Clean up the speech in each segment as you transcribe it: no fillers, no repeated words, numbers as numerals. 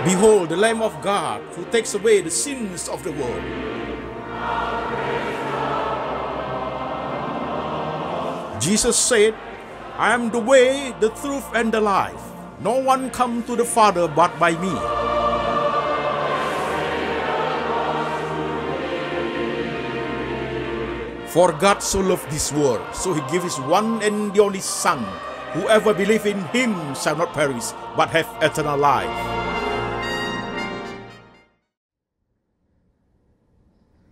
Behold, the Lamb of God who takes away the sins of the world. Jesus said, I am the way, the truth, and the life. No one comes to the Father but by me. For God so loved this world, so he gave his one and the only Son. Whoever believes in him shall not perish, but have eternal life.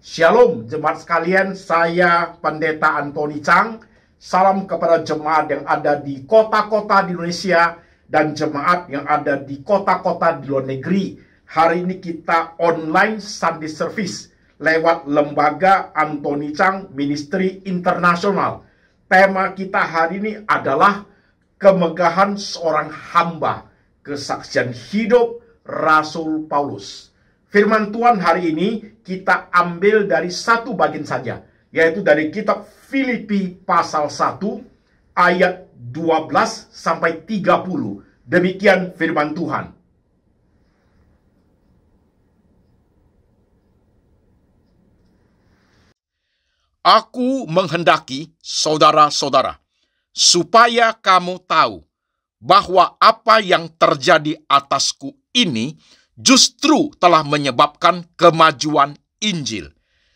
Shalom jemaat sekalian, saya Pendeta Antoni Chang. Salam kepada jemaat yang ada di kota-kota di Indonesia dan jemaat yang ada di kota-kota di luar negeri. Hari ini kita online Sunday Service lewat lembaga Antoni Chang Ministry Internasional. Tema kita hari ini adalah kemegahan seorang hamba, kesaksian hidup Rasul Paulus. Firman Tuhan hari ini kita ambil dari satu bagian saja, yaitu dari kitab Filipi pasal 1 ayat 12 sampai 30. Demikian firman Tuhan. Aku menghendaki saudara-saudara, supaya kamu tahu bahwa apa yang terjadi atasku ini justru telah menyebabkan kemajuan Injil,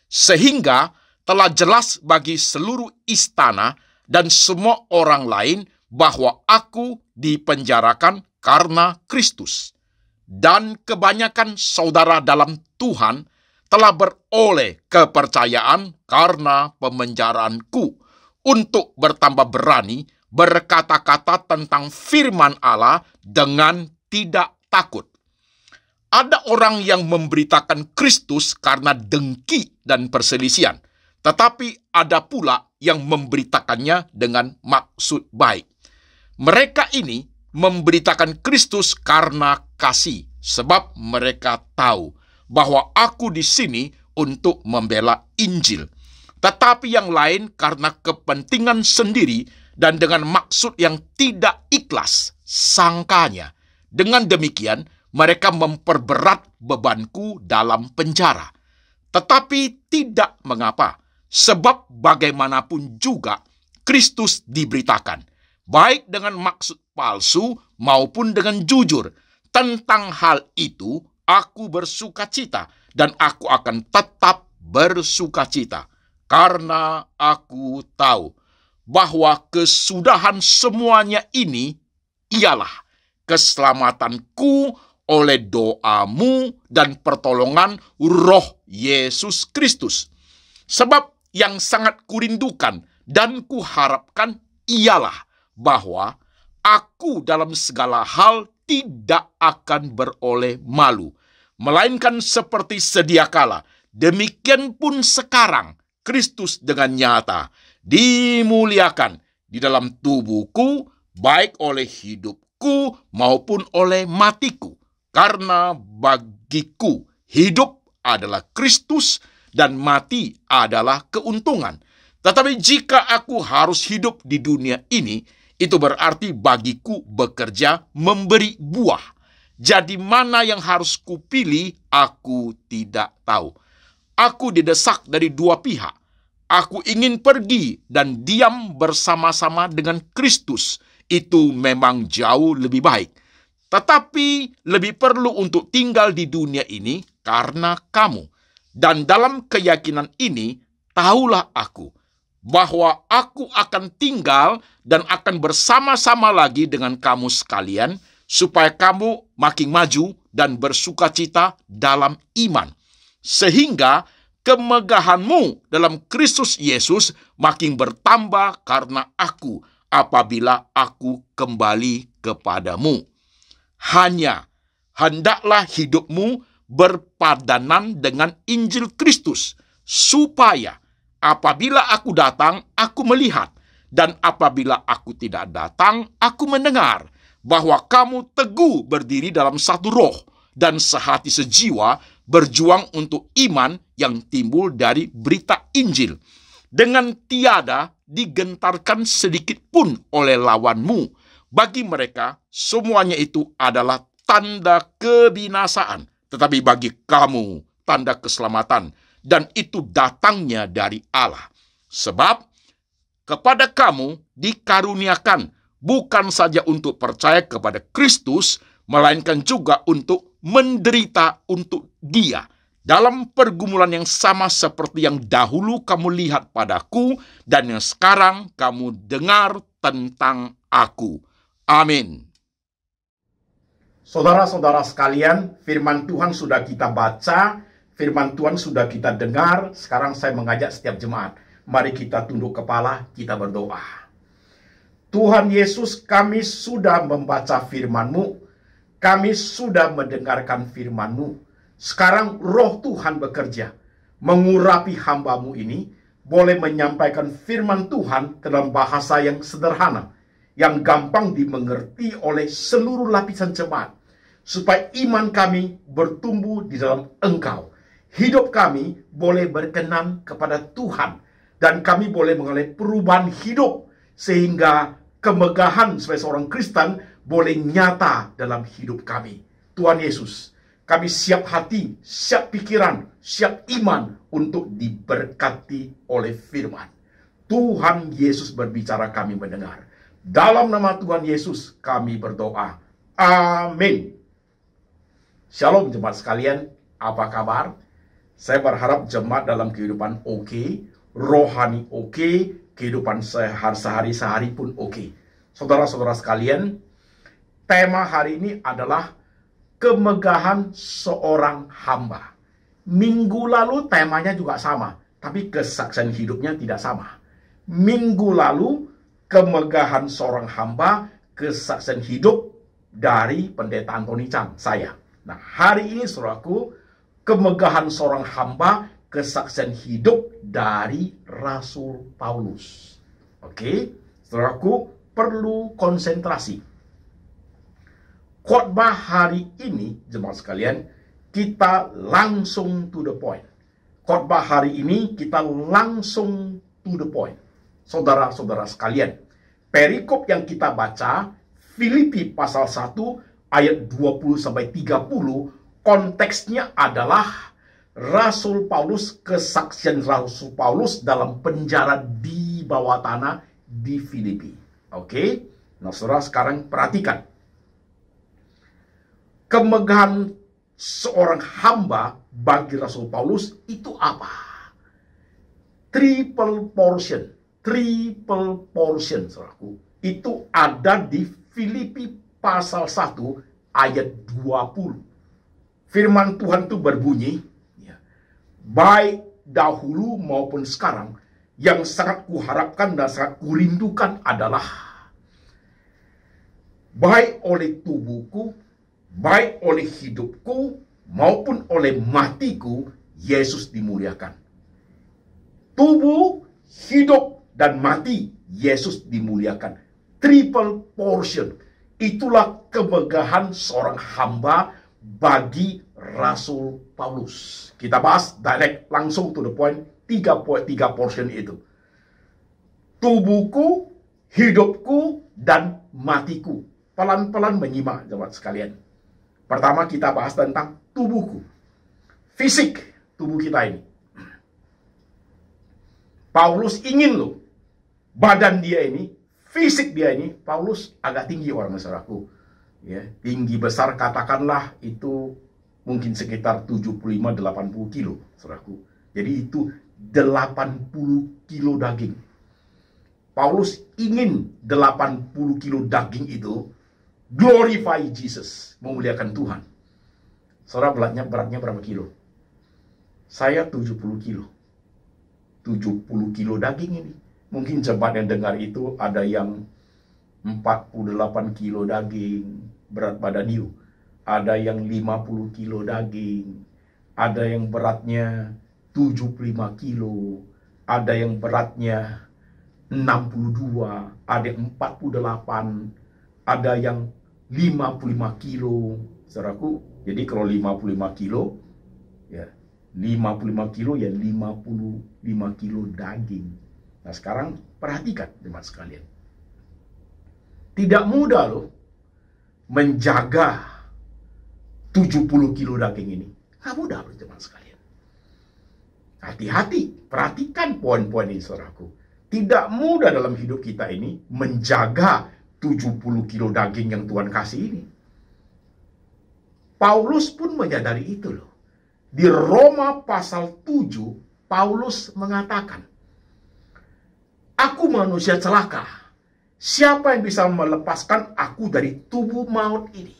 sehingga telah jelas bagi seluruh istana dan semua orang lain bahwa aku dipenjarakan karena Kristus. Dan kebanyakan saudara dalam Tuhan telah beroleh kepercayaan karena pemenjaraanku untuk bertambah berani berkata-kata tentang firman Allah dengan tidak takut. Ada orang yang memberitakan Kristus karena dengki dan perselisihan, tetapi ada pula yang memberitakannya dengan maksud baik. Mereka ini memberitakan Kristus karena kasih, sebab mereka tahu bahwa aku di sini untuk membela Injil. Tetapi yang lain karena kepentingan sendiri dan dengan maksud yang tidak ikhlas sangkanya. Dengan demikian, mereka memperberat bebanku dalam penjara. Tetapi tidak mengapa, sebab bagaimanapun juga Kristus diberitakan, baik dengan maksud palsu maupun dengan jujur. Tentang hal itu, aku bersukacita dan aku akan tetap bersukacita, karena aku tahu bahwa kesudahan semuanya ini ialah keselamatanku oleh doamu dan pertolongan Roh Yesus Kristus. Sebab yang sangat kurindukan dan kuharapkan ialah bahwa aku dalam segala hal tidak akan beroleh malu, melainkan seperti sedia kala, demikian pun sekarang Kristus dengan nyata dimuliakan di dalam tubuhku, baik oleh hidupku maupun oleh matiku. Karena bagiku hidup adalah Kristus dan mati adalah keuntungan. Tetapi jika aku harus hidup di dunia ini, itu berarti bagiku bekerja memberi buah. Jadi mana yang harus kupilih, aku tidak tahu. Aku didesak dari dua pihak. Aku ingin pergi dan diam bersama-sama dengan Kristus. Itu memang jauh lebih baik. Tetapi lebih perlu untuk tinggal di dunia ini karena kamu. Dan dalam keyakinan ini, tahulah aku bahwa aku akan tinggal dan akan bersama-sama lagi dengan kamu sekalian, supaya kamu makin maju dan bersukacita dalam iman, sehingga kemegahanmu dalam Kristus Yesus makin bertambah karena aku, apabila aku kembali kepadamu. Hanya hendaklah hidupmu berpadanan dengan Injil Kristus, supaya apabila aku datang, aku melihat, dan apabila aku tidak datang, aku mendengar, bahwa kamu teguh berdiri dalam satu roh, dan sehati sejiwa berjuang untuk iman yang timbul dari berita Injil, dengan tiada digentarkan sedikit pun oleh lawanmu. Bagi mereka, semuanya itu adalah tanda kebinasaan, tetapi bagi kamu tanda keselamatan, dan itu datangnya dari Allah. Sebab kepada kamu dikaruniakan bukan saja untuk percaya kepada Kristus, melainkan juga untuk menderita untuk Dia dalam pergumulan yang sama seperti yang dahulu kamu lihat padaku dan yang sekarang kamu dengar tentang aku. Amin. Saudara-saudara sekalian, firman Tuhan sudah kita baca, firman Tuhan sudah kita dengar. Sekarang saya mengajak setiap jemaat, mari kita tunduk kepala, kita berdoa. Tuhan Yesus, kami sudah membaca firman-Mu, kami sudah mendengarkan firman-Mu. Sekarang roh Tuhan bekerja, mengurapi hamba-Mu ini, boleh menyampaikan firman Tuhan dalam bahasa yang sederhana, yang gampang dimengerti oleh seluruh lapisan jemaat, supaya iman kami bertumbuh di dalam Engkau. Hidup kami boleh berkenan kepada Tuhan, dan kami boleh mengalami perubahan hidup, sehingga kemegahan sebagai seorang Kristen boleh nyata dalam hidup kami. Tuhan Yesus, kami siap hati, siap pikiran, siap iman untuk diberkati oleh firman. Tuhan Yesus berbicara, kami mendengar. Dalam nama Tuhan Yesus kami berdoa. Amin. Shalom jemaat sekalian, apa kabar? Saya berharap jemaat dalam kehidupan oke, rohani oke, kehidupan sehari-hari pun oke. Saudara-saudara sekalian, tema hari ini adalah kemegahan seorang hamba. Minggu lalu temanya juga sama, tapi kesaksian hidupnya tidak sama. Minggu lalu kemegahan seorang hamba, kesaksian hidup dari Pendeta Antoni Chang, saya. Nah, hari ini saudaraku, kemegahan seorang hamba, kesaksian hidup dari Rasul Paulus. Oke, saudaraku, perlu konsentrasi. Khotbah hari ini, jemaat sekalian, kita langsung to the point. Khotbah hari ini kita langsung to the point. Saudara-saudara sekalian, perikop yang kita baca, Filipi pasal 1 ayat 20-30, konteksnya adalah Rasul Paulus, kesaksian Rasul Paulus dalam penjara di bawah tanah di Filipi. Oke, nah saudara sekarang perhatikan. Kemegahan seorang hamba bagi Rasul Paulus itu apa? Triple portion, saudaraku. Itu ada di Filipi pasal 1 ayat 20. Firman Tuhan itu berbunyi, ya, baik dahulu maupun sekarang, yang sangat kuharapkan dan sangat kurindukan adalah baik oleh tubuhku, baik oleh hidupku, maupun oleh matiku, Yesus dimuliakan. Tubuh, hidup, dan mati, Yesus dimuliakan. Triple portion. Itulah kemegahan seorang hamba bagi Rasul Paulus. Kita bahas direct, langsung to the point, tiga portion itu. Tubuhku, hidupku, dan matiku. Pelan-pelan menyimak, jemaat sekalian. Pertama kita bahas tentang tubuhku. Fisik tubuh kita ini. Paulus ingin loh, badan dia ini, fisik dia ini, Paulus agak tinggi orang saudaraku. Ya, tinggi besar katakanlah itu mungkin sekitar 75-80 kilo, saudaraku. Jadi itu 80 kilo daging. Paulus ingin 80 kilo daging itu glorify Jesus, memuliakan Tuhan. Saudara, beratnya berapa kilo? Saya 70 kilo. 70 kilo daging ini. Mungkin jemaat yang dengar itu ada yang 48 kilo daging berat badan you. Ada yang 50 kilo daging. Ada yang beratnya 75 kilo. Ada yang beratnya 62. Ada yang 48. Ada yang 55 kilo. Saudaraku, jadi kalau 55 kilo, ya 55 kilo ya 55 kilo daging. Nah sekarang perhatikan teman sekalian. Tidak mudah loh menjaga 70 kilo daging ini. Nggak mudah, teman sekalian. Hati-hati, perhatikan poin-poin ini, saudaraku. Tidak mudah dalam hidup kita ini menjaga 70 kilo daging yang Tuhan kasih ini. Paulus pun menyadari itu loh. Di Roma pasal 7, Paulus mengatakan, aku manusia celaka. Siapa yang bisa melepaskan aku dari tubuh maut ini?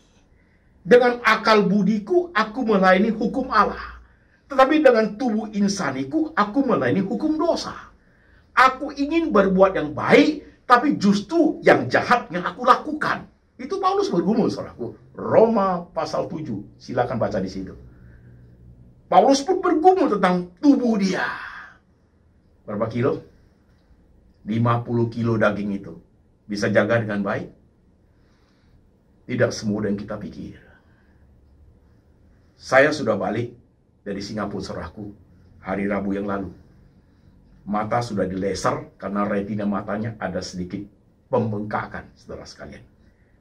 Dengan akal budiku, aku melayani hukum Allah. Tetapi dengan tubuh insaniku, aku melayani hukum dosa. Aku ingin berbuat yang baik, tapi justru yang jahat yang aku lakukan. Itu Paulus bergumul, saudaraku. Roma pasal 7. Silakan baca di situ. Paulus pun bergumul tentang tubuh dia. Berapa kilo? 50 kilo daging itu. Bisa jaga dengan baik? Tidak semudah yang kita pikir. Saya sudah balik dari Singapura, saudaraku, hari Rabu yang lalu. Mata sudah dilaser karena retina matanya ada sedikit pembengkakan, saudara sekalian.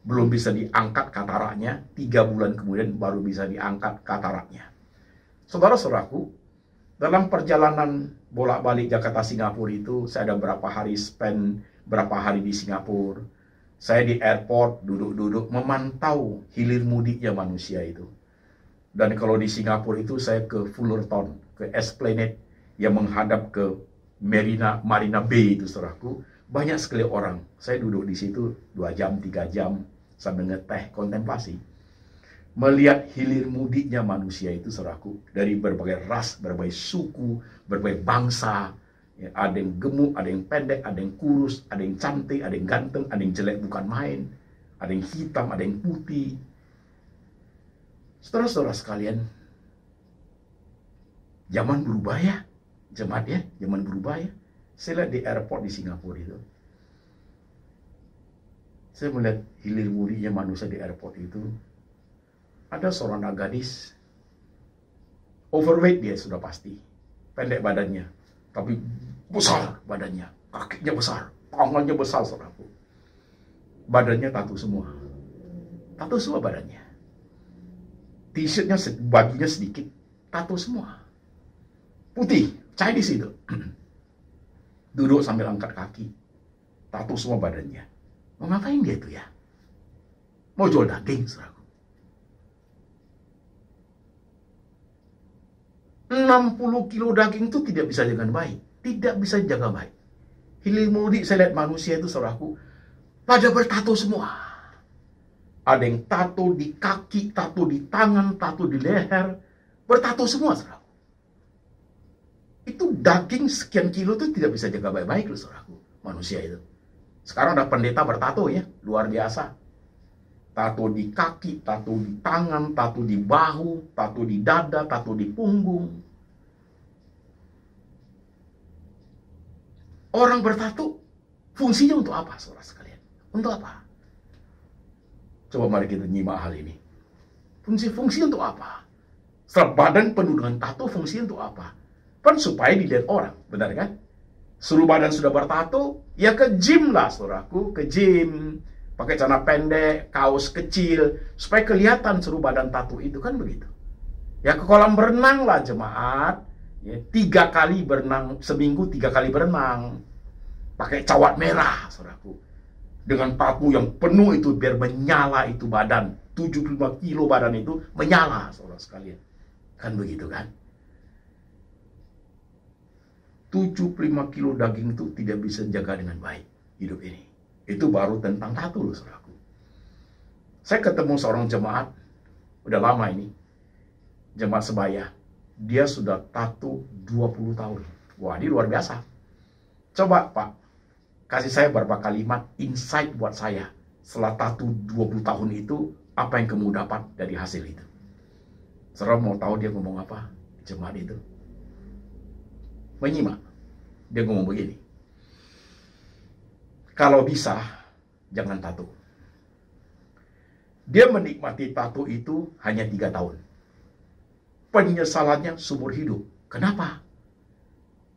Belum bisa diangkat kataraknya, 3 bulan kemudian baru bisa diangkat kataraknya. Saudara-saudaraku, dalam perjalanan bolak-balik Jakarta-Singapura itu, saya ada berapa hari di Singapura. Saya di airport, duduk-duduk, memantau hilir mudiknya manusia itu. Dan kalau di Singapura itu, saya ke Fullerton, ke Esplanade, yang menghadap ke Marina Bay itu, saudaraku. Banyak sekali orang. Saya duduk di situ 2 jam, 3 jam, sambil ngeteh, kontemplasi. Melihat hilir mudiknya manusia itu, saudaraku. Dari berbagai ras, berbagai suku, berbagai bangsa. Ya, ada yang gemuk, ada yang pendek, ada yang kurus, ada yang cantik, ada yang ganteng, ada yang jelek bukan main. Ada yang hitam, ada yang putih. Saudara-saudara sekalian, zaman berubah ya. Jemaat ya, zaman berubah ya. Saya lihat di airport di Singapura itu. Saya melihat hilir mudiknya manusia di airport itu. Ada seorang anak gadis. Overweight dia sudah pasti. Pendek badannya. Tapi besar badannya. Kakinya besar. Tangannya besar, saudaraku. Badannya tato semua. Tato semua badannya. T-shirtnya, bajunya sedikit. Tato semua. Putih. Chinese itu. Duduk sambil angkat kaki. Tato semua badannya. Mau ngapain dia itu ya? Mau jual daging, saudaraku. 60 kilo daging itu tidak bisa jaga baik. Tidak bisa jaga baik. Hilir mudik, saya lihat manusia itu, saudaraku, pada bertato semua. Ada yang tato di kaki, tato di tangan, tato di leher. Bertato semua, saudaraku. Itu daging sekian kilo itu tidak bisa jaga baik-baik loh, saudaraku. Manusia itu. Sekarang ada pendeta bertato ya, luar biasa. Tato di kaki, tato di tangan, tato di bahu, tato di dada, tato di punggung. Orang bertato, fungsinya untuk apa, saudara sekalian? Untuk apa? Coba mari kita nyimak hal ini. Fungsi untuk apa? Setelah badan penuh dengan tato, fungsi untuk apa? Kan supaya dilihat orang, benar kan? Seluruh badan sudah bertato, ya ke gym lah, saudaraku, ke gym. Pakai celana pendek, kaos kecil, supaya kelihatan seluruh badan tato itu, kan begitu. Ya ke kolam berenang lah jemaat, ya, 3 kali berenang, seminggu 3 kali berenang. Pakai cawat merah, saudaraku. Dengan tato yang penuh itu, biar menyala itu badan. 75 kilo badan itu menyala, saudara sekalian. Kan begitu kan? 75 kilo daging itu tidak bisa jaga dengan baik hidup ini. Itu baru tentang tato loh, saudaraku. Saya ketemu seorang jemaat, udah lama ini, jemaat sebaya. Dia sudah tato 20 tahun. Wah, ini luar biasa. Coba Pak, kasih saya beberapa kalimat insight buat saya. Setelah tato 20 tahun itu, apa yang kamu dapat dari hasil itu? Saudara mau tahu dia ngomong apa? Jemaat itu menyimak. Dia ngomong begini. Kalau bisa, jangan tato. Dia menikmati tato itu hanya 3 tahun. Penyesalannya seumur hidup. Kenapa?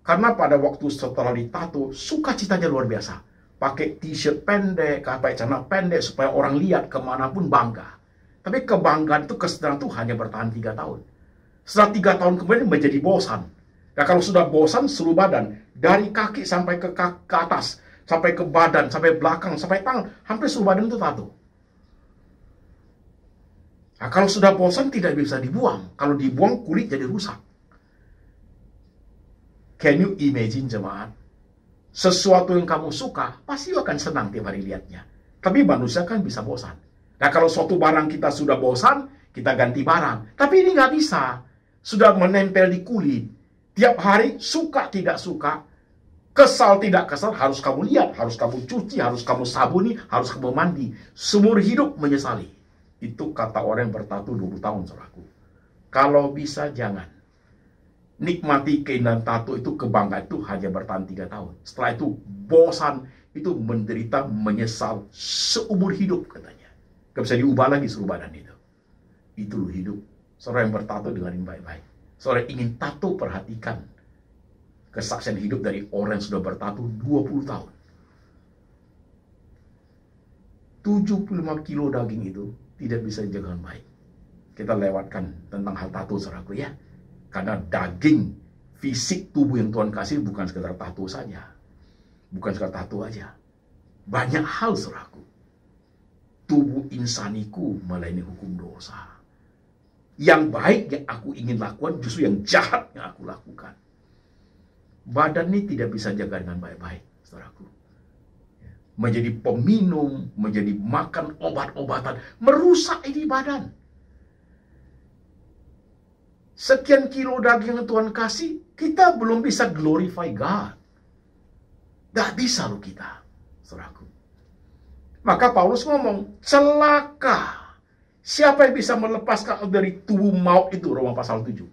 Karena pada waktu setelah ditato, sukacitanya luar biasa. Pakai t-shirt pendek, pakai celana pendek, supaya orang lihat kemanapun bangga. Tapi kebanggaan itu, kesenangan itu hanya bertahan 3 tahun. Setelah 3 tahun kemudian menjadi bosan. Nah, kalau sudah bosan, seluruh badan, dari kaki sampai ke atas, sampai ke badan, sampai belakang, sampai tangan, hampir seluruh badan itu tato. Nah, kalau sudah bosan tidak bisa dibuang. Kalau dibuang kulit jadi rusak. Can you imagine jemaat? Sesuatu yang kamu suka, pasti akan senang tiap hari lihatnya. Tapi manusia kan bisa bosan. Nah, kalau suatu barang kita sudah bosan, kita ganti barang. Tapi ini nggak bisa. Sudah menempel di kulit. Tiap hari, suka tidak suka, kesal tidak kesal, harus kamu lihat, harus kamu cuci, harus kamu sabuni, harus kamu mandi. Seumur hidup menyesali. Itu kata orang yang bertato 20 tahun, saudaraku. Kalau bisa, jangan. Nikmati keindahan tato itu, kebanggaan itu hanya bertahan 3 tahun. Setelah itu, bosan, itu menderita, menyesal seumur hidup, katanya. Gak bisa diubah lagi seluruh badan itu. Itu loh hidup. Saudara yang bertato, dengerin baik-baik. Saudara ingin tato, perhatikan kesaksian hidup dari orang yang sudah bertato 20 tahun. 75 kilo daging itu tidak bisa dijaga dengan baik. Kita lewatkan tentang hal tato, saudaraku ya. Karena daging, fisik tubuh yang Tuhan kasih bukan sekedar tato saja. Bukan sekedar tato aja. Banyak hal, saudaraku. Tubuh insaniku melayani hukum dosa. Yang baik yang aku ingin lakukan, justru yang jahat yang aku lakukan. Badan ini tidak bisa jaga dengan baik-baik, saudaraku. Menjadi peminum, menjadi makan obat-obatan, merusak ini badan. Sekian kilo daging yang Tuhan kasih, kita belum bisa glorify God. Gak bisa loh kita, saudaraku. Maka Paulus ngomong, celaka. Siapa yang bisa melepaskan dari tubuh maut itu, Roma pasal 7.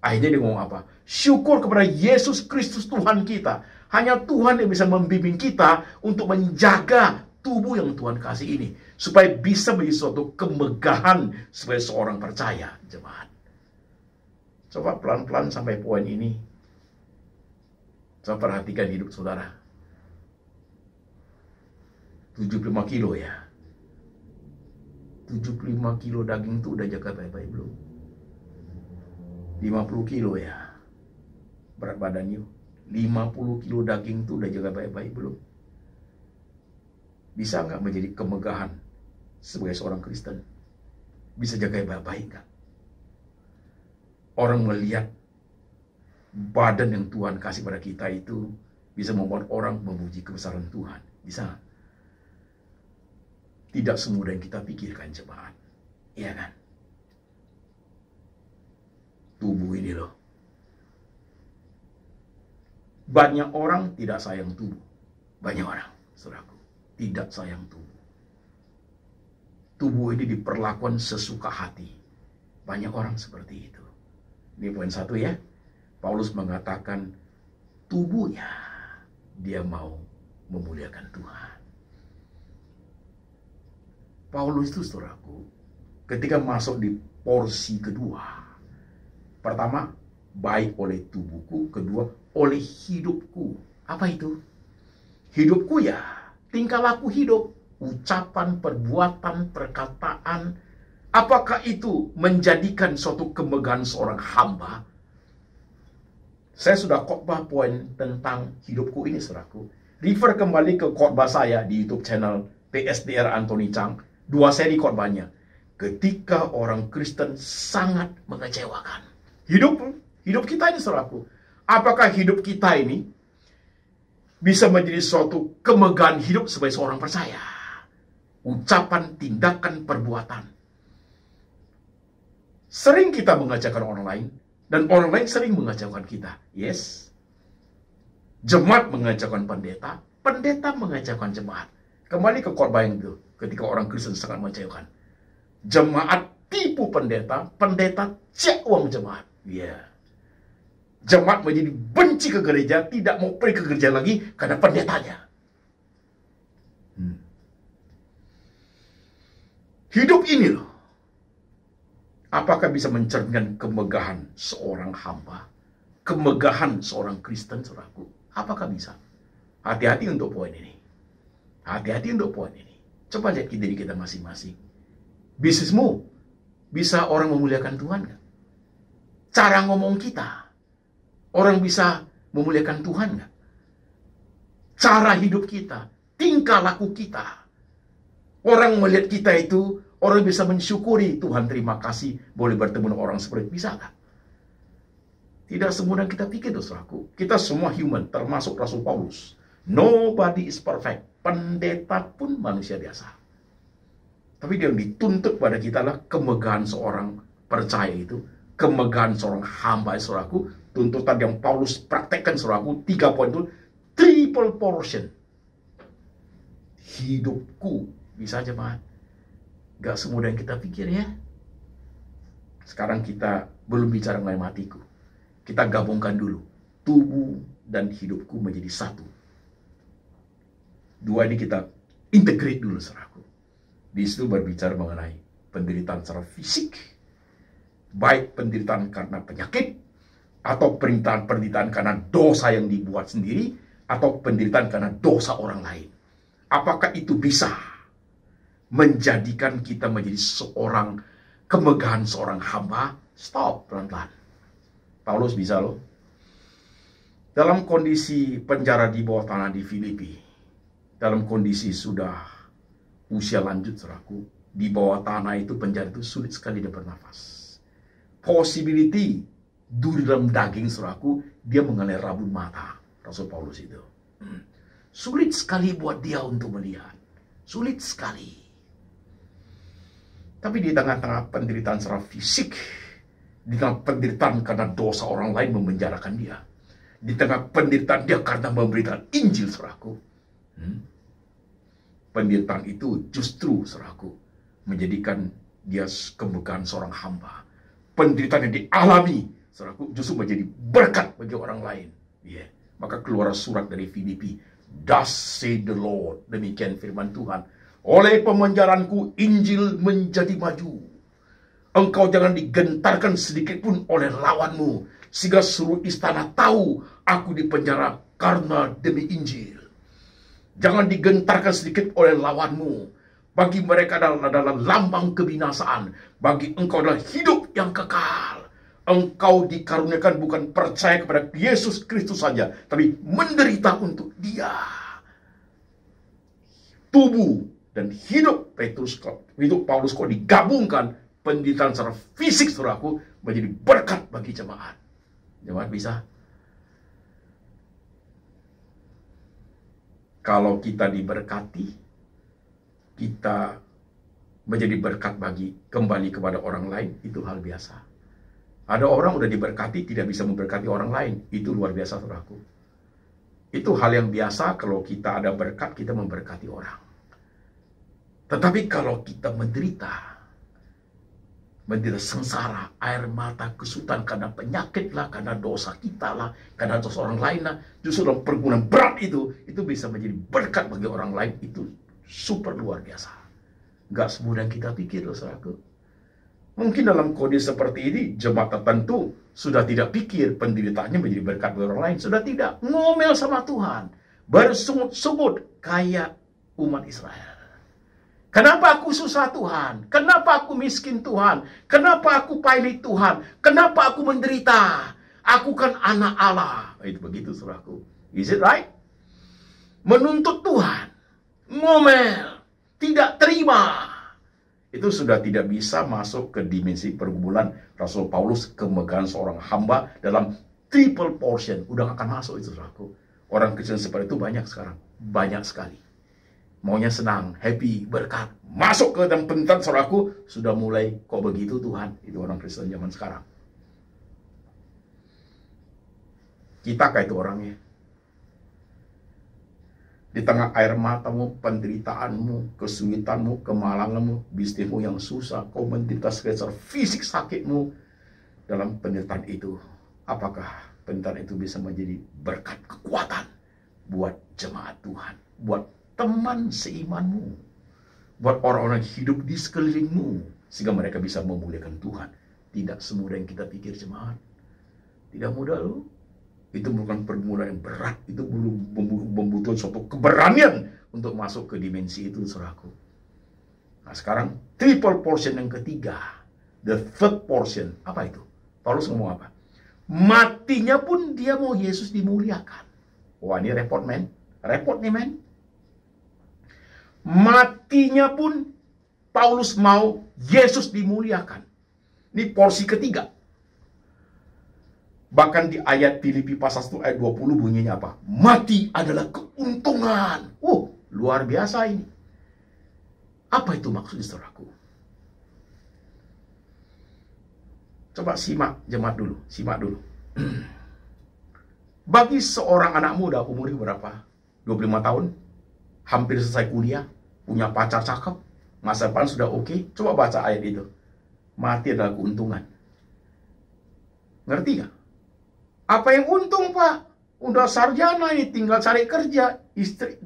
Akhirnya dia ngomong apa? Syukur kepada Yesus Kristus Tuhan kita. Hanya Tuhan yang bisa membimbing kita untuk menjaga tubuh yang Tuhan kasih ini. Supaya bisa menjadi suatu kemegahan sebagai seorang percaya, jemaat. Coba pelan-pelan sampai poin ini. Coba perhatikan hidup saudara. 75 kilo ya. 75 kilo daging itu udah jaga baik-baik belum? 50 kilo ya. Berat badannya. 50 kilo daging itu udah jaga baik-baik belum? Bisa nggak menjadi kemegahan sebagai seorang Kristen? Bisa jaga baik-baik nggak? Orang melihat badan yang Tuhan kasih pada kita itu bisa membuat orang memuji kebesaran Tuhan. Bisa nggak? Tidak semudah yang kita pikirkan, jemaat. Iya kan? Tubuh ini loh. Banyak orang tidak sayang tubuh. Banyak orang, saudaraku, tidak sayang tubuh. Tubuh ini diperlakukan sesuka hati. Banyak orang seperti itu. Ini poin 1 ya. Paulus mengatakan tubuhnya dia mau memuliakan Tuhan. Paulus itu, saudaraku, ketika masuk di porsi kedua. Pertama, baik oleh tubuhku. Kedua, oleh hidupku. Apa itu? Hidupku ya, tingkah laku hidup. Ucapan, perbuatan, perkataan. Apakah itu menjadikan suatu kemegahan seorang hamba? Saya sudah khotbah poin tentang hidupku ini, saudaraku. Refer kembali ke khotbah saya di YouTube channel PSDR Anthony Chang. 2 seri khotbahnya. Ketika orang Kristen sangat mengecewakan. Hidup kita ini, saudaraku. Apakah hidup kita ini bisa menjadi suatu kemegahan hidup sebagai seorang percaya? Ucapan, tindakan, perbuatan. Sering kita mengecewakan orang lain, dan orang lain sering mengecewakan kita. Yes. Jemaat mengecewakan pendeta, pendeta mengecewakan jemaat. Kembali ke khotbah yang itu, ketika orang Kristen sangat mengecewakan. Jemaat tipu pendeta, pendeta cek uang jemaat. Ya. Jemaat menjadi benci ke gereja, tidak mau pergi ke gereja lagi karena pendetanya. Hidup ini loh. Apakah bisa mencerminkan kemegahan seorang hamba? Kemegahan seorang Kristen, saudaraku? Apakah bisa? Hati-hati untuk poin ini. Hati-hati untuk poin ini. Coba lihat diri kita masing-masing. Bisnismu bisa orang memuliakan Tuhan nggak? Cara ngomong kita, orang bisa memuliakan Tuhan nggak? Cara hidup kita, tingkah laku kita, orang melihat kita itu, orang bisa mensyukuri, Tuhan terima kasih boleh bertemu dengan orang seperti itu. Bisa nggak? Tidak semudah kita pikir, saudaraku. Kita semua human, termasuk Rasul Paulus. Nobody is perfect. Pendeta pun manusia biasa. Tapi yang dituntut pada kita adalah kemegahan seorang percaya itu, kemegahan seorang hamba, saudaraku. Tuntutan yang Paulus praktekkan, saudaraku, 3 poin itu, triple portion. Hidupku, bisa jemaat. Gak semudah yang kita pikir ya. Sekarang kita belum bicara mengenai matiku. Kita gabungkan dulu. Tubuh dan hidupku menjadi satu. Dua ini kita integrate dulu, saudaraku. Di situ berbicara mengenai penderitaan secara fisik. Baik penderitaan karena penyakit, atau penderitaan karena dosa yang dibuat sendiri, atau penderitaan karena dosa orang lain. Apakah itu bisa menjadikan kita menjadi seorang kemegahan seorang hamba? Stop, pelan-pelan. Paulus bisa loh. Dalam kondisi penjara di bawah tanah di Filipi, dalam kondisi sudah usia lanjut, saudaraku, di bawah tanah itu, penjara itu sulit sekali dia bernafas. Possibility duri dalam daging, saudaraku, dia mengenai rabun mata. Rasul Paulus itu sulit sekali buat dia untuk melihat, sulit sekali. Tapi di tengah-tengah penderitaan secara fisik, di tengah penderitaan karena dosa orang lain memenjarakan dia, di tengah penderitaan dia karena memberitakan Injil, saudaraku, penderitaan itu justru, saudaraku, menjadikan dia kemegahan seorang hamba. Penderitaan yang dialami, saudaraku, justru menjadi berkat bagi orang lain. Maka keluar surat dari Filipi, "Thus say the Lord," demikian firman Tuhan, "oleh pemenjaranku Injil menjadi maju. Engkau jangan digentarkan sedikit pun oleh lawanmu, sehingga seluruh istana tahu aku dipenjara karena demi Injil. Jangan digentarkan sedikit oleh lawanmu. Bagi mereka adalah lambang kebinasaan, bagi engkau adalah hidup yang kekal. Engkau dikaruniakan bukan percaya kepada Yesus Kristus saja, tapi menderita untuk Dia." Tubuh dan hidup Paulus kok digabungkan, penderitaan secara fisik, saudaraku, menjadi berkat bagi jemaat. Jemaat bisa. Kalau kita diberkati, kita menjadi berkat bagi kembali kepada orang lain, itu hal biasa. Ada orang udah diberkati tidak bisa memberkati orang lain, itu luar biasa, saudaraku. Itu hal yang biasa kalau kita ada berkat, kita memberkati orang. Tetapi kalau kita menderita sengsara, air mata, kesulitan karena penyakit lah, karena dosa kita lah, karena dosa orang lain lah, justru dalam pergumulan berat itu bisa menjadi berkat bagi orang lain, itu super luar biasa. Gak semudah yang kita pikir, saudaraku. Mungkin dalam kondisi seperti ini, jemaat tertentu sudah tidak pikir penderitaannya menjadi berkat bagi orang lain. Sudah tidak. Ngomel sama Tuhan. Bersungut-sungut kayak umat Israel. Kenapa aku susah, Tuhan? Kenapa aku miskin, Tuhan? Kenapa aku pailit, Tuhan? Kenapa aku menderita? Aku kan anak Allah. Itu begitu, saudaraku. Is it right? Menuntut Tuhan. Ngomel. Tidak terima. Itu sudah tidak bisa masuk ke dimensi pergumulan Rasul Paulus, kemegahan seorang hamba dalam triple portion. Udah akan masuk itu, saudaraku. Orang Kristen seperti itu banyak sekarang. Banyak sekali. Maunya senang, happy, berkat. Masuk ke dalam penderitaan, saudaraku, sudah mulai, kok begitu Tuhan? Itu orang Kristen zaman sekarang. Kita kayak itu orangnya. Di tengah air matamu, penderitaanmu, kesulitanmu, kemalanganmu, bisnismu yang susah, kau menderita secara fisik sakitmu, dalam penderitaan itu, apakah penderitaan itu bisa menjadi berkat kekuatan buat jemaat Tuhan, buat teman seimanmu, buat orang-orang yang hidup di sekelilingmu, sehingga mereka bisa memuliakan Tuhan? Tidak semudah yang kita pikir, jemaat. Tidak mudah loh. Itu bukan pergumulan yang berat, itu membutuhkan suatu keberanian untuk masuk ke dimensi itu, saudaraku. Nah sekarang triple portion yang ketiga, the third portion. Apa itu? Paulus ngomong apa? Matinya pun dia mau Yesus dimuliakan. Wah, ini repot, men. Repot nih, men. Matinya pun Paulus mau Yesus dimuliakan. Ini porsi ketiga. Bahkan di ayat Filipi pasal 1 ayat 20 bunyinya apa? Mati adalah keuntungan. Luar biasa ini. Apa itu maksudnya, saudaraku? Coba simak jemaat dulu. Simak dulu. Bagi seorang anak muda umurnya berapa? 25 tahun. Hampir selesai kuliah. Punya pacar cakep. Masa depan sudah oke. Coba baca ayat itu. Mati adalah keuntungan. Ngerti gak? Apa yang untung, Pak? Udah sarjana ini, tinggal cari kerja. Istri,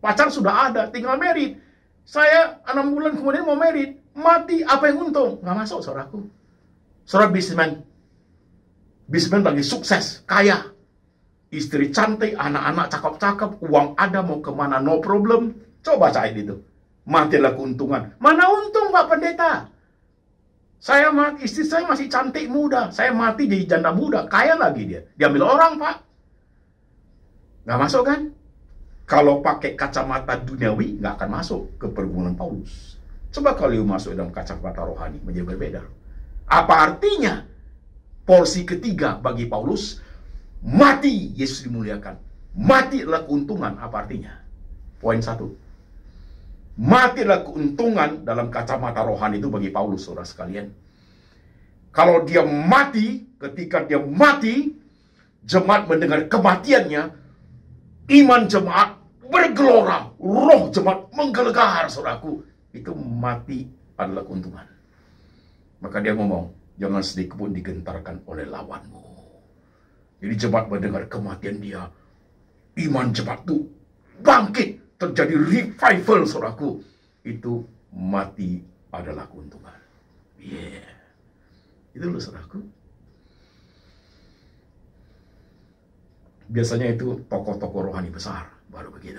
pacar sudah ada, tinggal merit. Saya 6 bulan kemudian mau merit. Mati, apa yang untung? Nggak masuk, saudaraku. Saudara bisnismen. Bisnismen lagi sukses, kaya. Istri cantik, anak-anak cakep-cakep, uang ada, mau kemana, no problem. Coba baca ayat itu. Mati adalah keuntungan. Mana untung, Pak Pendeta? Saya mati, istri saya masih cantik muda. Saya mati jadi janda muda, kaya lagi dia. Diambil orang, Pak. Nggak masuk kan? Kalau pakai kacamata duniawi, nggak akan masuk ke pergumulan Paulus. Coba kalau masuk dalam kacamata rohani, menjadi berbeda. Apa artinya? Porsi ketiga bagi Paulus, mati Yesus dimuliakan. Mati adalah keuntungan. Apa artinya? Poin 1. Mati adalah keuntungan dalam kacamata rohani itu bagi Paulus, saudara sekalian. Kalau dia mati, ketika dia mati, jemaat mendengar kematiannya, iman jemaat bergelora, roh jemaat menggelegar, saudaraku. Itu mati adalah keuntungan. Maka dia ngomong, jangan sedikit pun digentarkan oleh lawanmu. Jadi jemaat mendengar kematian dia, iman jemaat itu bangkit. Terjadi revival, saudaraku. Itu mati adalah keuntungan. Itu loh, saudaraku. Biasanya itu tokoh-tokoh rohani besar baru begitu.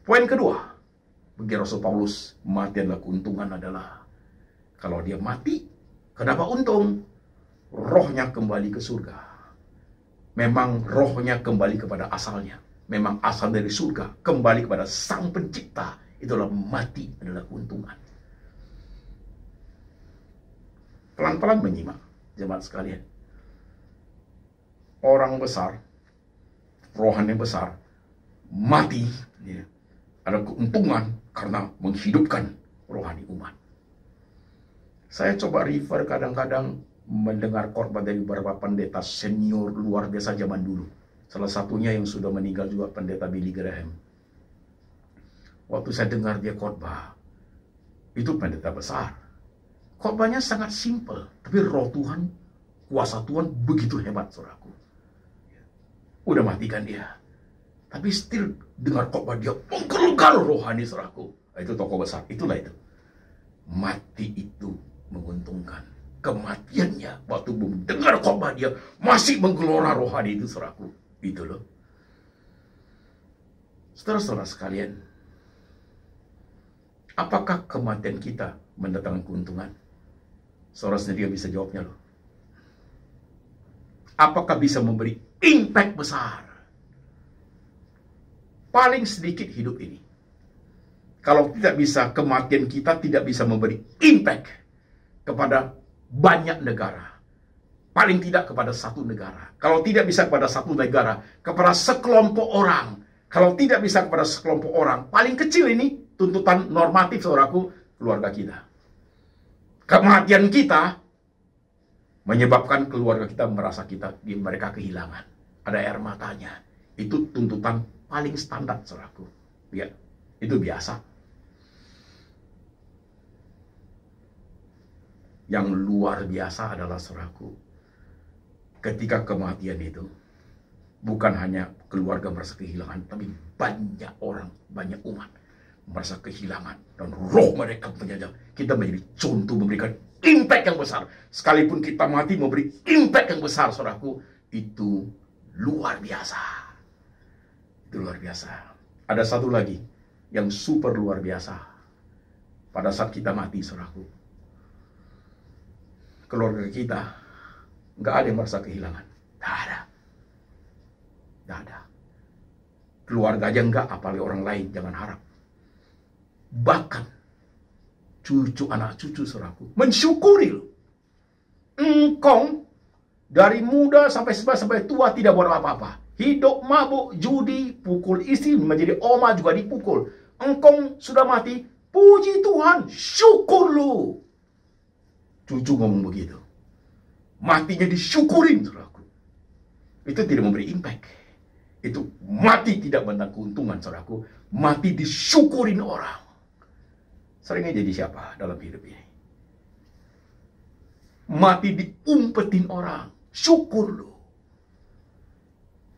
Poin kedua, bagi Rasul Paulus, mati adalah keuntungan adalah kalau dia mati, kenapa untung? Rohnya kembali ke surga. Memang rohnya kembali kepada asalnya. Memang asal dari surga. Kembali kepada Sang Pencipta. Itulah mati adalah keuntungan. Pelan-pelan menyimak, jemaat sekalian. Orang besar, rohani besar, mati ada keuntungan karena menghidupkan rohani umat. Saya coba refer kadang-kadang mendengar khotbah dari beberapa pendeta senior luar biasa zaman dulu. Salah satunya yang sudah meninggal juga, pendeta Billy Graham. Waktu saya dengar dia khotbah, itu pendeta besar. Khotbahnya sangat simple, tapi roh Tuhan, kuasa Tuhan begitu hebat, saudaraku. Udah matikan dia, tapi still dengar khotbah dia menggelegar rohani, saudaraku. Itu tokoh besar, itulah itu. Mati itu menguntungkan. Kematiannya waktu mendengar khotbah dia masih menggelora rohani itu, saudaraku. Itu loh. Saudara-saudara sekalian, apakah kematian kita mendatangkan keuntungan? Saudara sendiri bisa jawabnya loh. Apakah bisa memberi impact besar? Paling sedikit hidup ini. Kalau tidak bisa, kematian kita tidak bisa memberi impact kepada banyak negara. Paling tidak kepada satu negara. Kalau tidak bisa kepada satu negara, kepada sekelompok orang. Kalau tidak bisa kepada sekelompok orang, paling kecil ini tuntutan normatif, saudaraku, keluarga kita. Kematian kita menyebabkan keluarga kita merasa mereka kehilangan. Ada air matanya. Itu tuntutan paling standar, saudaraku. Ya, itu biasa. Yang luar biasa adalah, saudaraku, ketika kematian itu bukan hanya keluarga merasa kehilangan, tapi banyak orang, banyak umat merasa kehilangan, dan roh mereka menyadar. Kita menjadi contoh, memberikan impact yang besar. Sekalipun kita mati, memberi impact yang besar, saudaraku. Itu luar biasa. Itu luar biasa. Ada satu lagi yang super luar biasa. pada saat kita mati, saudaraku, keluarga kita nggak ada yang merasa kehilangan. Nggak ada. Nggak ada. Keluarga aja nggak, apalagi orang lain, jangan harap. Bahkan cucu, anak cucu, saudaraku, mensyukuri loh. Engkong dari muda sampai tua tidak buat apa-apa. Hidup mabuk, judi, pukul istri, menjadi oma juga dipukul. Engkong sudah mati, puji Tuhan, syukur lu. Cucu ngomong begitu. Matinya disyukurin, saudaraku. Itu tidak memberi impact. Itu mati tidak menang keuntungan, saudaraku. Mati disyukurin orang. Seringnya jadi siapa dalam hidup ini? Mati diumpetin orang. Syukur lu.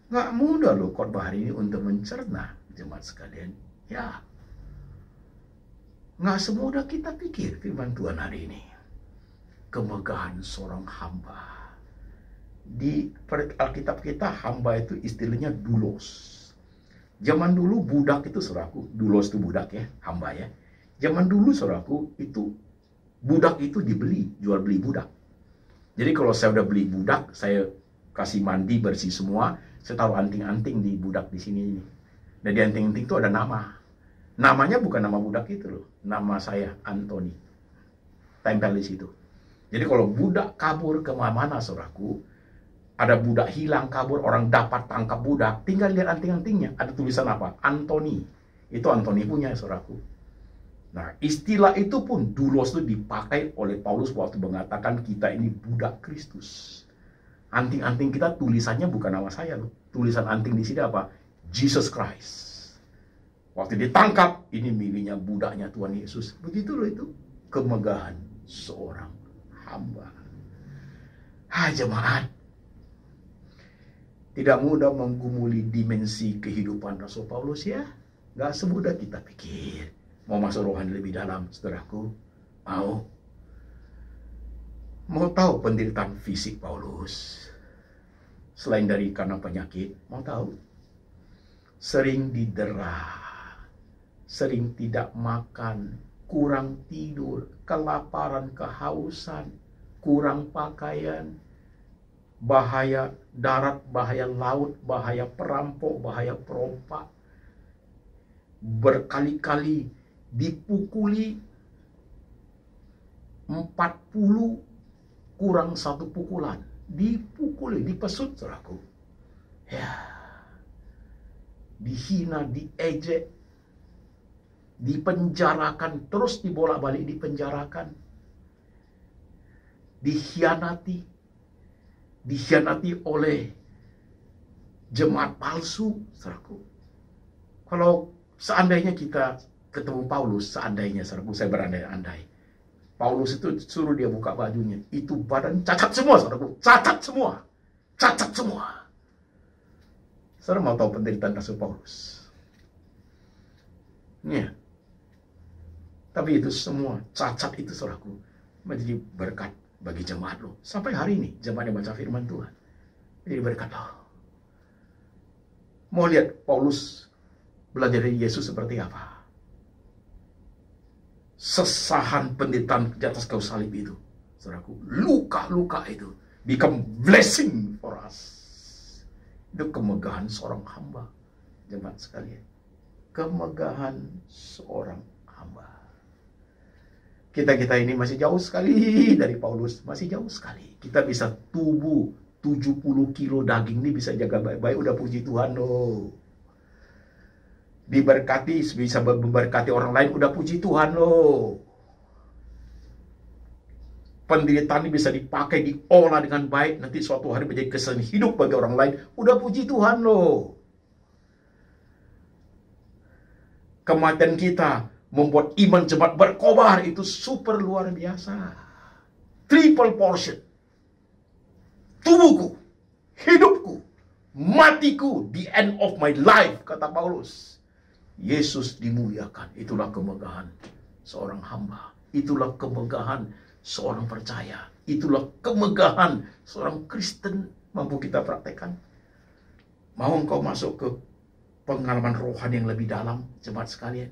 Nggak mudah loh khotbah hari ini untuk mencerna, jemaat sekalian. Ya. Nggak semudah kita pikir firman Tuhan hari ini. Kemegahan seorang hamba. Di Alkitab kita, hamba itu istilahnya doulos. Zaman dulu budak itu, saudaraku, doulos itu budak ya, hamba ya. Zaman dulu, saudaraku, itu budak itu dibeli, jual beli budak. Jadi kalau saya udah beli budak, saya kasih mandi bersih semua, saya taruh anting-anting di budak di sini ini. Dan di anting-anting itu ada nama. Namanya bukan nama budak itu loh. Nama saya Anthony. Tempel di situ. Jadi kalau budak kabur kemana-mana, saudaraku, ada budak hilang, kabur, orang dapat tangkap budak, tinggal lihat anting-antingnya. Ada tulisan apa? Anthony. Itu Anthony punya, saudaraku. Nah, istilah itu pun doulos itu dipakai oleh Paulus waktu mengatakan kita ini budak Kristus. Anting-anting kita tulisannya bukan nama saya loh. Tulisan anting di sini apa? Jesus Christ. Waktu ditangkap, ini miliknya budaknya Tuhan Yesus. Begitu loh itu kemegahan seorang hamba. Jemaat. Tidak mudah menggumuli dimensi kehidupan Rasul Paulus ya. Gak semudah kita pikir. Mau masuk rohani lebih dalam, saudaraku? Mau tahu penderitaan fisik Paulus? Selain dari karena penyakit, mau tahu? Sering didera, sering tidak makan, kurang tidur, kelaparan, kehausan, kurang pakaian, bahaya darat, bahaya laut, bahaya perampok, bahaya perompak. Berkali-kali dipukuli 40 kurang 1 pukulan. Dipukuli, dipesut, saudaraku. Ya. Dihina, diejek, dipenjarakan, terus dibolak-balik dipenjarakan. Dikhianati oleh jemaat palsu, saudaraku. Kalau seandainya kita ketemu Paulus, seandainya, saudaraku, saya berandai-andai, Paulus itu suruh dia buka bajunya, itu badan cacat semua, saudaraku, cacat semua. Saudara mau tahu penderitaan Rasul Paulus? Ya. Tapi itu semua cacat itu, saudaraku, menjadi berkat bagi jemaat lo. Sampai hari ini jemaat yang baca firman Tuhan menjadi berkat lo. Mau lihat Paulus belajar dari Yesus seperti apa? Sesahan penderitaan di atas kayu salib itu, saudaraku, luka-luka itu become blessing for us. Itu kemegahan seorang hamba, jemaat sekalian. Kemegahan seorang hamba. Kita ini masih jauh sekali dari Paulus, masih jauh sekali. Kita bisa tubuh 70 kilo daging ini bisa jaga baik-baik, udah puji Tuhan loh. Diberkati, bisa memberkati orang lain, udah puji Tuhan loh. Penderitaan ini bisa dipakai, diolah dengan baik, nanti suatu hari menjadi kesan hidup bagi orang lain, udah puji Tuhan loh. Kematian kita membuat iman jemaat berkobar, itu super luar biasa. Triple portion. Tubuhku, hidupku, matiku, the end of my life, kata Paulus. Yesus dimuliakan. Itulah kemegahan seorang hamba. Itulah kemegahan seorang percaya. Itulah kemegahan seorang Kristen. Mampu kita praktekkan. Mau engkau masuk ke pengalaman rohani yang lebih dalam, jemaat sekalian?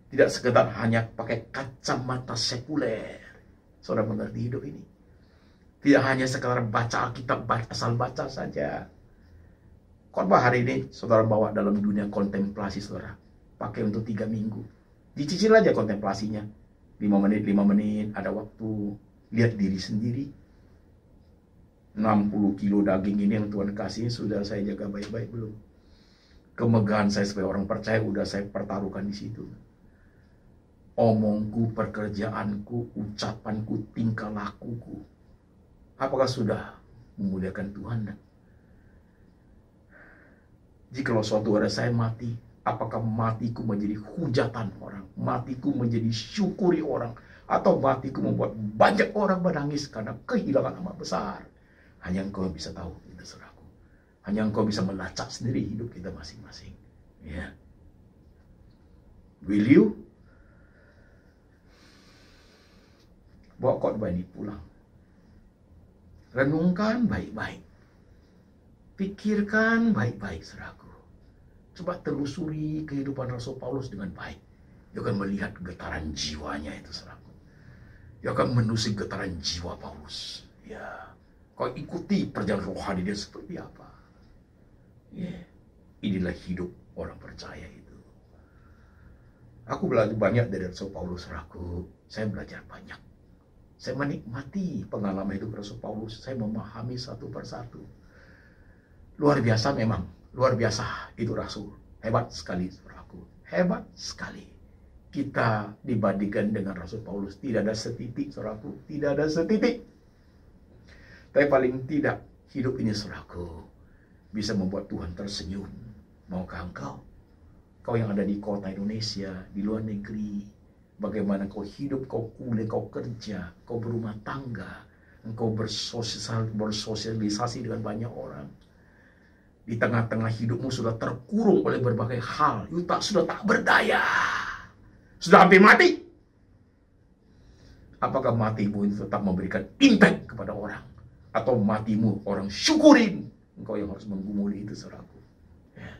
Tidak sekedar hanya pakai kacamata sekuler. Saudara mengerti hidup ini. Tidak hanya sekedar baca Alkitab, asal baca saja. Khotbah hari ini saudara bawa dalam dunia kontemplasi saudara. Pakai untuk 3 minggu. Dicicil aja kontemplasinya. 5 menit, ada waktu. Lihat diri sendiri. 60 kilo daging ini yang Tuhan kasih sudah saya jaga baik-baik belum? Kemegahan saya sebagai orang percaya udah saya pertaruhkan di situ. Omongku, pekerjaanku, ucapanku, tingkah lakuku. Apakah sudah memuliakan Tuhan? Jikalau suatu hari saya mati, apakah matiku menjadi hujatan orang? Matiku menjadi syukuri orang? Atau matiku membuat banyak orang menangis karena kehilangan amat besar? Hanya Engkau bisa tahu, itu saudaraku. Hanya Engkau bisa melacak sendiri hidup kita masing-masing. Ya. Will you? Bawa khotbah ini pulang. Renungkan baik-baik. Pikirkan baik-baik, saudaraku. Coba telusuri kehidupan Rasul Paulus dengan baik. Dia akan melihat getaran jiwanya itu, saudaraku. Dia akan menusik getaran jiwa Paulus. Ya, kau ikuti perjalanan rohani dia seperti apa. Ya, inilah hidup orang percaya itu. Aku belajar banyak dari Rasul Paulus, saudaraku. Saya belajar banyak. Saya menikmati pengalaman hidup Rasul Paulus. Saya memahami satu persatu. Luar biasa memang. Luar biasa itu Rasul. Hebat sekali, saudaraku. Hebat sekali. Kita dibandingkan dengan Rasul Paulus. Tidak ada setitik, saudaraku. Tidak ada setitik. Tapi paling tidak, hidup ini, saudaraku, bisa membuat Tuhan tersenyum. Maukah engkau? Kau yang ada di kota Indonesia, di luar negeri. Bagaimana kau hidup, kau kuliah, kau kerja, kau berumah tangga, engkau bersosialisasi dengan banyak orang. Di tengah-tengah hidupmu sudah terkurung oleh berbagai hal, sudah tak berdaya, sudah hampir mati. Apakah matimu itu tetap memberikan impact kepada orang? Atau matimu orang syukurin? Engkau yang harus menggumuli itu, saudaraku. Ya.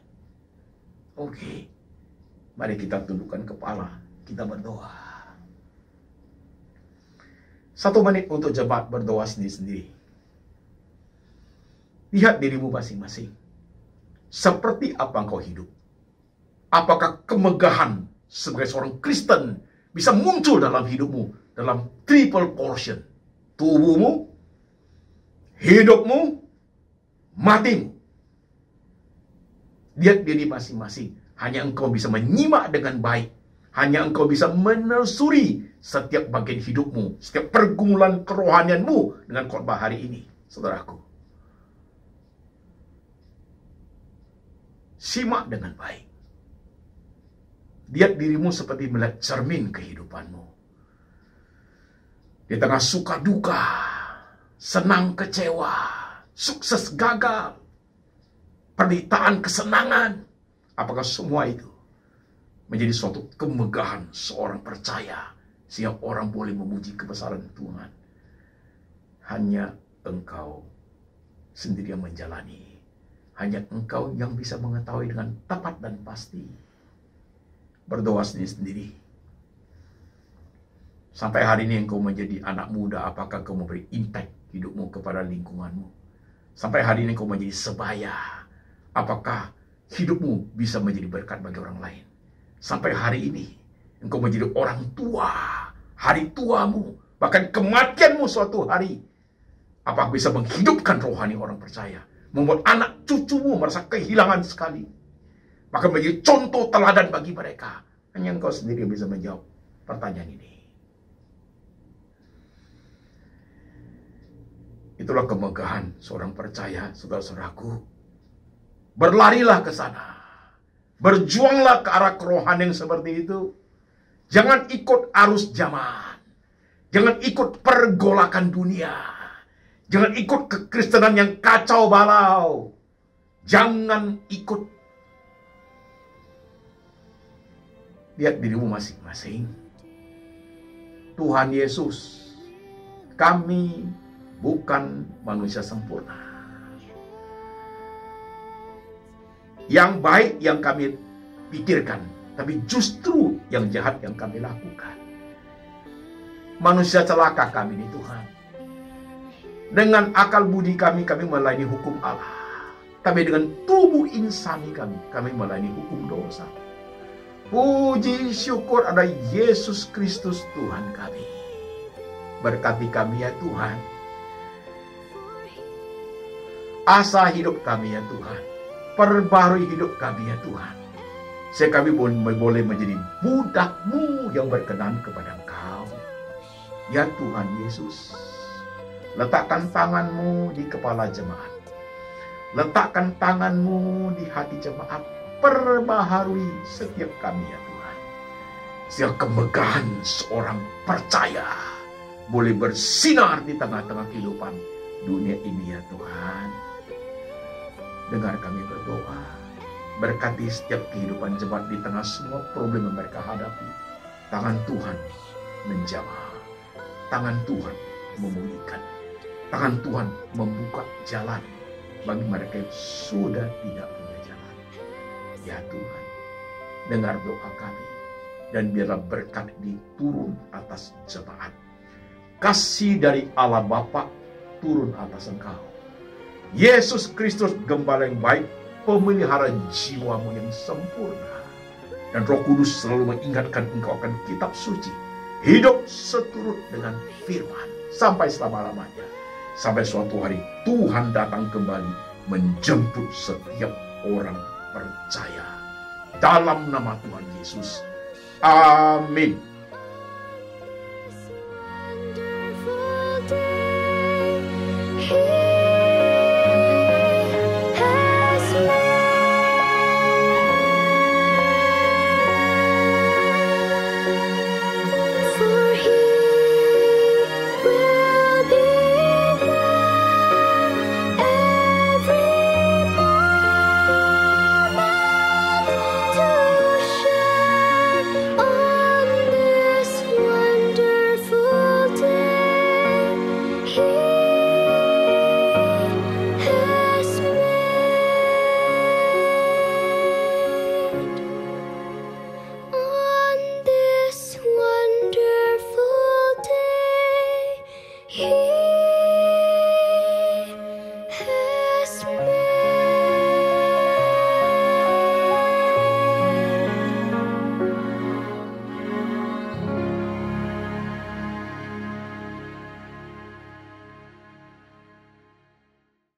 Oke. Mari kita tundukkan kepala. Kita berdoa. 1 menit untuk jemaat berdoa sendiri-sendiri. Lihat dirimu masing-masing. Seperti apa engkau hidup? Apakah kemegahan sebagai seorang Kristen bisa muncul dalam hidupmu? Dalam triple portion. Tubuhmu, hidupmu, matimu. Lihat diri masing-masing. Hanya engkau bisa menyimak dengan baik. Hanya engkau bisa menelusuri setiap bagian hidupmu, setiap pergumulan kerohanianmu dengan khotbah hari ini, saudaraku. Simak dengan baik. Lihat dirimu seperti melihat cermin kehidupanmu. Di tengah suka duka, senang kecewa, sukses gagal, penderitaan kesenangan, apakah semua itu menjadi suatu kemegahan seorang percaya sehingga orang boleh memuji kebesaran Tuhan? Hanya engkau sendiri yang menjalani. Hanya engkau yang bisa mengetahui dengan tepat dan pasti. Berdoa sendiri-sendiri. Sampai hari ini engkau menjadi anak muda, apakah engkau memberi impact hidupmu kepada lingkunganmu? Sampai hari ini engkau menjadi sebaya, apakah hidupmu bisa menjadi berkat bagi orang lain? Sampai hari ini, engkau menjadi orang tua, hari tuamu, bahkan kematianmu suatu hari, apakah bisa menghidupkan rohani orang percaya? Membuat anak cucumu merasa kehilangan sekali. Bahkan menjadi contoh teladan bagi mereka. Hanya engkau sendiri yang bisa menjawab pertanyaan ini. Itulah kemegahan seorang percaya, saudara-saudaraku. Berlarilah ke sana. Berjuanglah ke arah kerohanian seperti itu. Jangan ikut arus zaman. Jangan ikut pergolakan dunia. Jangan ikut kekristenan yang kacau balau. Jangan ikut. Lihat dirimu masing-masing. Tuhan Yesus, kami bukan manusia sempurna. Yang baik yang kami pikirkan tapi justru yang jahat yang kami lakukan. Manusia celaka kami nih Tuhan. Dengan akal budi kami melayani hukum Allah. Tapi dengan tubuh insani kami melayani hukum dosa. Puji syukur ada Yesus Kristus Tuhan kami. Berkati kami ya Tuhan. Asa hidup kami ya Tuhan. Perbarui hidup kami ya Tuhan. Sehingga kami boleh menjadi budak-Mu yang berkenan kepada Engkau. Ya Tuhan Yesus, letakkan tangan-Mu di kepala jemaat. Letakkan tangan-Mu di hati jemaat. Perbaharui setiap kami ya Tuhan. Sehingga kemegahan seorang percaya boleh bersinar di tengah-tengah kehidupan dunia ini ya Tuhan. Dengar kami berdoa. Berkati setiap kehidupan jemaat di tengah semua problem yang mereka hadapi. Tangan Tuhan menjamah. Tangan Tuhan memulihkan. Tangan Tuhan membuka jalan bagi mereka yang sudah tidak punya jalan. Ya Tuhan, dengar doa kami. Dan biarlah berkat diturun atas jemaat. Kasih dari Allah Bapa turun atas Engkau. Yesus Kristus Gembala yang baik, pemelihara jiwamu yang sempurna. Dan Roh Kudus selalu mengingatkan engkau akan kitab suci. Hidup seturut dengan firman sampai selama-lamanya. Sampai suatu hari Tuhan datang kembali menjemput setiap orang percaya. Dalam nama Tuhan Yesus. Amin.